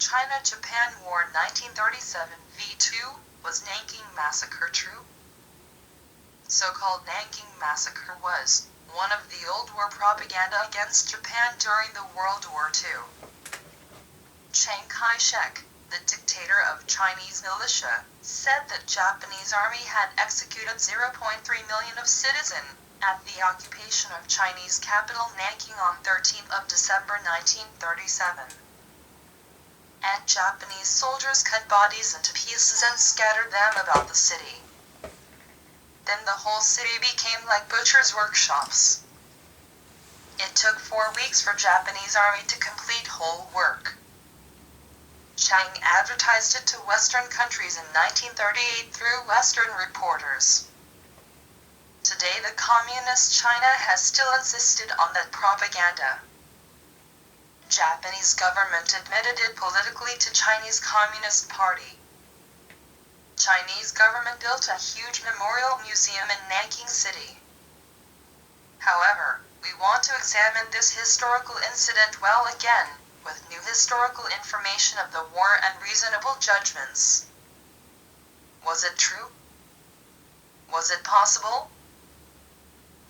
China-Japan War 1937 v2, was Nanking Massacre true? So-called Nanking Massacre was one of the old war propaganda against Japan during the World War II. Chiang Kai-shek, the dictator of Chinese militia, said that Japanese army had executed 0.3 million of citizens at the occupation of Chinese capital Nanking on 13th of December 1937. And Japanese soldiers cut bodies into pieces and scattered them about the city. Then the whole city became like butchers' workshops. It took 4 weeks for Japanese army to complete whole work. Chiang advertised it to Western countries in 1938 through Western reporters. Today the Communist China has still insisted on that propaganda. Japanese government admitted it politically to Chinese Communist Party. Chinese government built a huge memorial museum in Nanking City. However, we want to examine this historical incident well again, with new historical information of the war and reasonable judgments. Was it true? Was it possible?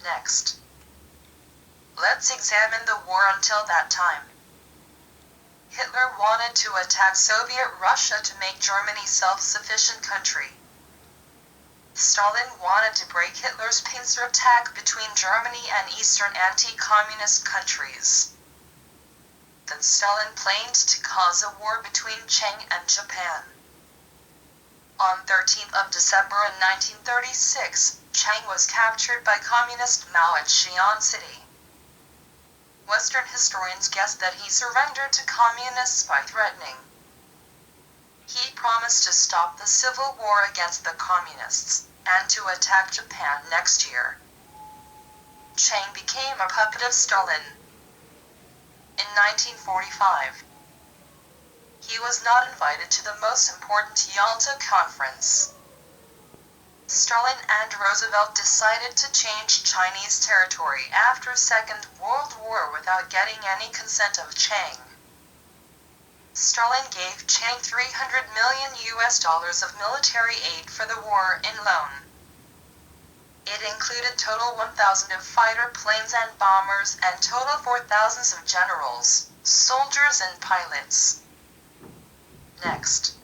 Next. Let's examine the war until that time. Hitler wanted to attack Soviet Russia to make Germany self-sufficient country. Stalin wanted to break Hitler's pincer attack between Germany and Eastern anti-communist countries. Then Stalin planned to cause a war between Chiang and Japan. On 13th of December in 1936, Chiang was captured by Communist Mao at Xi'an City. Western historians guess that he surrendered to communists by threatening. He promised to stop the civil war against the communists, and to attack Japan next year. Chiang became a puppet of Stalin. In 1945, he was not invited to the most important Yalta Conference. Stalin and Roosevelt decided to change Chinese territory after Second World War without getting any consent of Chiang. Stalin gave Chiang $300 million of military aid for the war in loan. It included total 1,000 of fighter planes and bombers and total 4,000 of generals, soldiers and pilots. Next.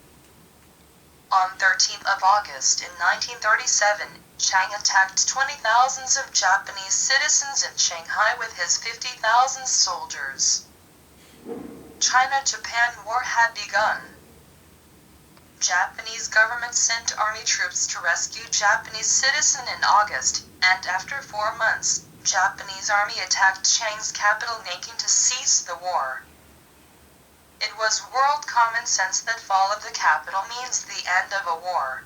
On 13th of August in 1937, Chiang attacked 20,000 of Japanese citizens in Shanghai with his 50,000 soldiers. China-Japan War had begun. Japanese government sent army troops to rescue Japanese citizens in August, and after 4 months, Japanese army attacked Chiang's capital Nanking to cease the war. It was world common sense that fall of the capital means the end of a war.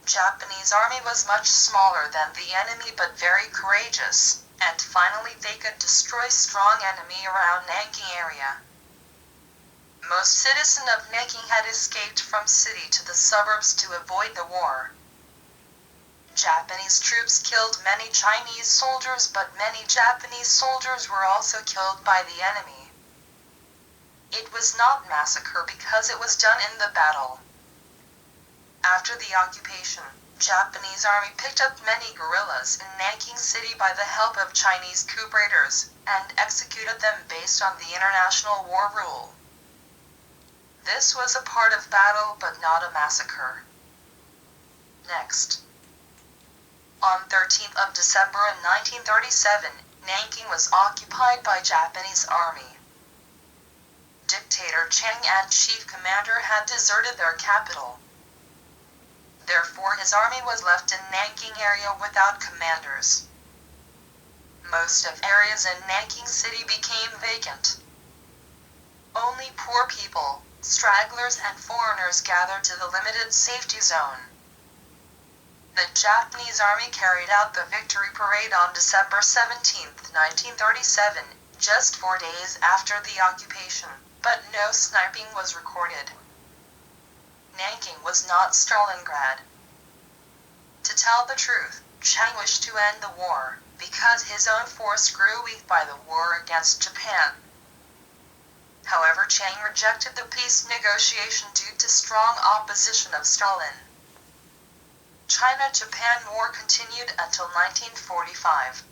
Japanese army was much smaller than the enemy but very courageous, and finally they could destroy strong enemy around Nanking area. Most citizens of Nanking had escaped from city to the suburbs to avoid the war. Japanese troops killed many Chinese soldiers, but many Japanese soldiers were also killed by the enemy. It was not massacre because it was done in the battle. After the occupation, Japanese army picked up many guerrillas in Nanking City by the help of Chinese coup raiders, and executed them based on the international war rule. This was a part of battle but not a massacre. Next. On 13th of December in 1937, Nanking was occupied by Japanese army. Dictator Chiang and chief commander had deserted their capital. Therefore his army was left in Nanking area without commanders. Most of areas in Nanking City became vacant. Only poor people, stragglers and foreigners gathered to the limited safety zone. The Japanese army carried out the victory parade on December 17, 1937, just 4 days after the occupation, but no sniping was recorded. Nanking was not Stalingrad. To tell the truth, Chiang wished to end the war, because his own force grew weak by the war against Japan. However, Chiang rejected the peace negotiation due to strong opposition of Stalin. China-Japan War continued until 1945.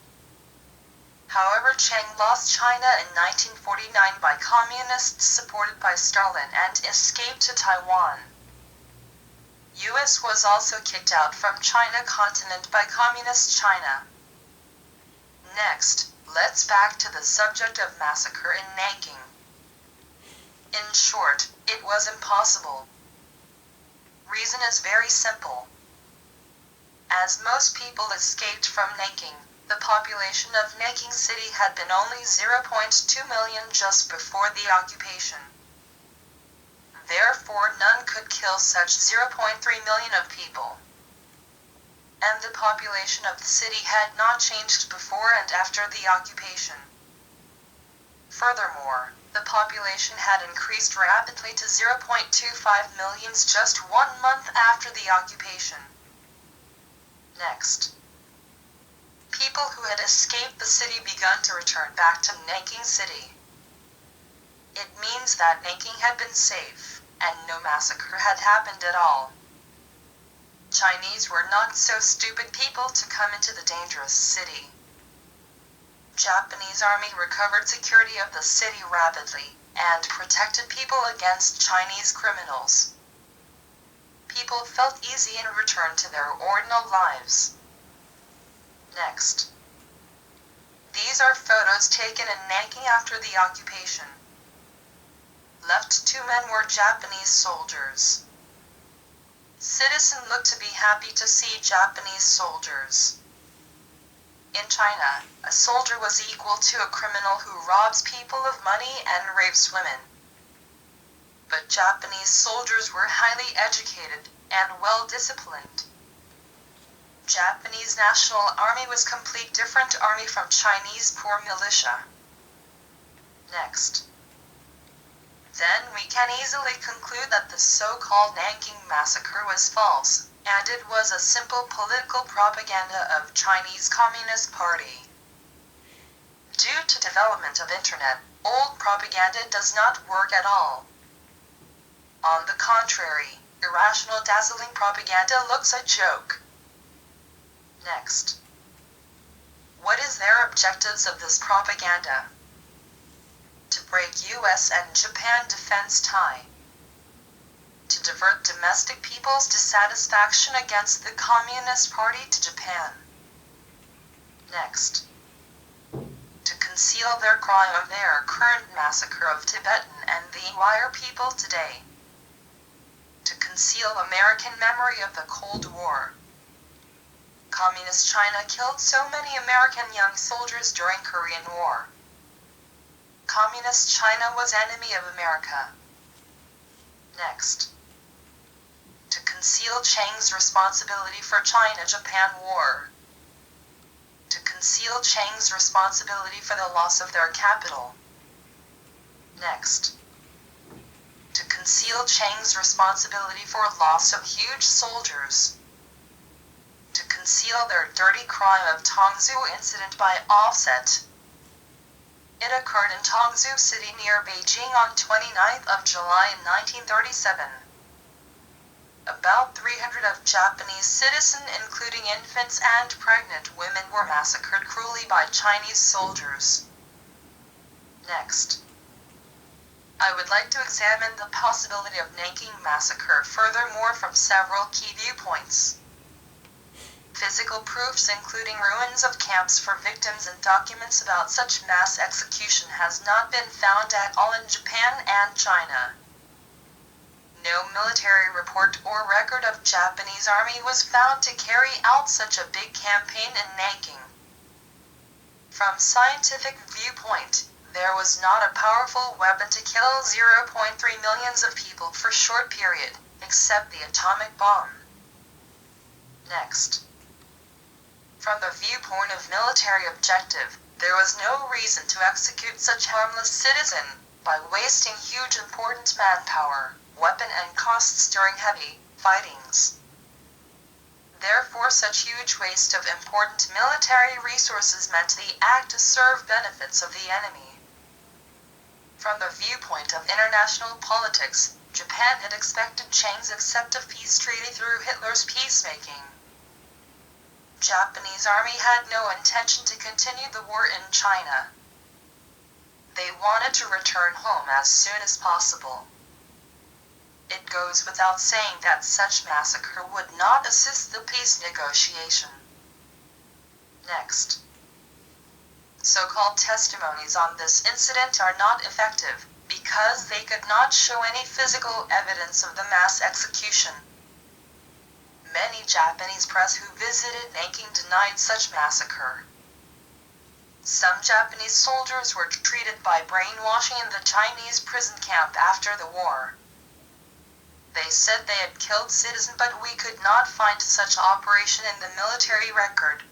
However, Chiang lost China in 1949 by communists supported by Stalin and escaped to Taiwan. US was also kicked out from China continent by Communist China. Next, let's back to the subject of massacre in Nanking. In short, it was impossible. Reason is very simple. As most people escaped from Nanking, the population of Nanking City had been only 0.2 million just before the occupation. Therefore, none could kill such 0.3 million of people. And the population of the city had not changed before and after the occupation. Furthermore, the population had increased rapidly to 0.25 million just 1 month after the occupation. Next. People who had escaped the city began to return back to Nanking City. It means that Nanking had been safe, and no massacre had happened at all. Chinese were not so stupid people to come into the dangerous city. Japanese army recovered security of the city rapidly, and protected people against Chinese criminals. People felt easy and returned to their ordinary lives. Next. These are photos taken in Nanking after the occupation. Left 2 men were Japanese soldiers. Citizen looked to be happy to see Japanese soldiers. In China, a soldier was equal to a criminal who robs people of money and rapes women. But Japanese soldiers were highly educated and well-disciplined. Japanese National Army was complete different army from Chinese poor militia. Next. Then we can easily conclude that the so-called Nanking Massacre was false, and it was a simple political propaganda of Chinese Communist Party. Due to development of internet, old propaganda does not work at all. On the contrary, irrational dazzling propaganda looks a joke. Next. What is their objectives of this propaganda? To break US and Japan defense tie. To divert domestic people's dissatisfaction against the Communist Party to Japan. Next. To conceal their crime of their current massacre of Tibetan and the ware people today. To conceal American memory of the Cold War. Communist China killed so many American young soldiers during Korean War. Communist China was enemy of America. Next. To conceal Chiang's responsibility for China-Japan War. To conceal Chiang's responsibility for the loss of their capital. Next. To conceal Chiang's responsibility for loss of huge soldiers. To conceal their dirty crime of Tongzhou incident by offset. It occurred in Tongzhou City near Beijing on 29th of July in 1937. About 300 of Japanese citizens, including infants and pregnant women, were massacred cruelly by Chinese soldiers. Next. I would like to examine the possibility of Nanking Massacre furthermore from several key viewpoints. Physical proofs including ruins of camps for victims and documents about such mass execution has not been found at all in Japan and China. No military report or record of Japanese army was found to carry out such a big campaign in Nanking. From scientific viewpoint, there was not a powerful weapon to kill 0.3 millions of people for short period, except the atomic bomb. Next. From the viewpoint of military objective, there was no reason to execute such harmless citizen by wasting huge important manpower, weapon and costs during heavy fightings. Therefore, such huge waste of important military resources meant the act to serve benefits of the enemy. From the viewpoint of international politics, Japan had expected Chiang's accept a peace treaty through Hitler's peacemaking. Japanese army had no intention to continue the war in China. They wanted to return home as soon as possible. It goes without saying that such massacre would not assist the peace negotiation. Next. So-called testimonies on this incident are not effective, because they could not show any physical evidence of the mass execution. Many Japanese press who visited Nanking denied such massacre. Some Japanese soldiers were treated by brainwashing in the Chinese prison camp after the war. They said they had killed citizens, but we could not find such operation in the military record.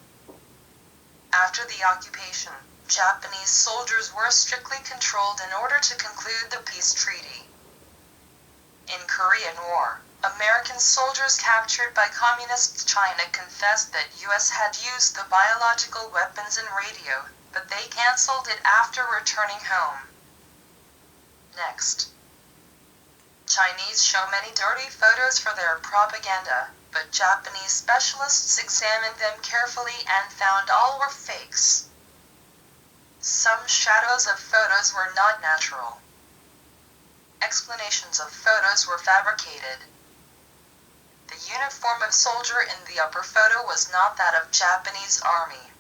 After the occupation, Japanese soldiers were strictly controlled in order to conclude the peace treaty. In Korean War, American soldiers captured by Communist China confessed that U.S. had used the biological weapons and radio, but they cancelled it after returning home. Next. Chinese show many dirty photos for their propaganda, but Japanese specialists examined them carefully and found all were fakes. Some shadows of photos were not natural. Explanations of photos were fabricated. The uniform of soldier in the upper photo was not that of Japanese army.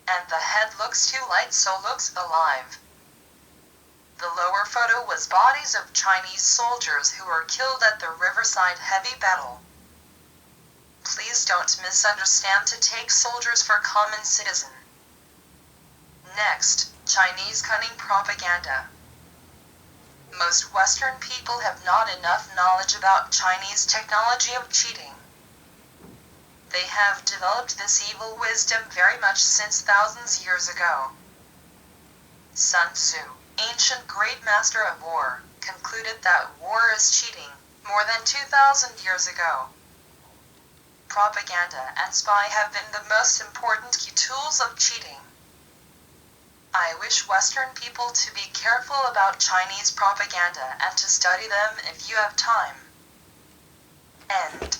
And the head looks too light, so looks alive. The lower photo was bodies of Chinese soldiers who were killed at the Riverside heavy battle. Please don't misunderstand to take soldiers for common citizen. Next, Chinese cunning propaganda. Most Western people have not enough knowledge about Chinese technology of cheating. They have developed this evil wisdom very much since thousands years ago. Sun Tzu, ancient great master of war, concluded that war is cheating more than 2,000 years ago. Propaganda and spy have been the most important key tools of cheating. I wish Western people to be careful about Chinese propaganda and to study them if you have time. End.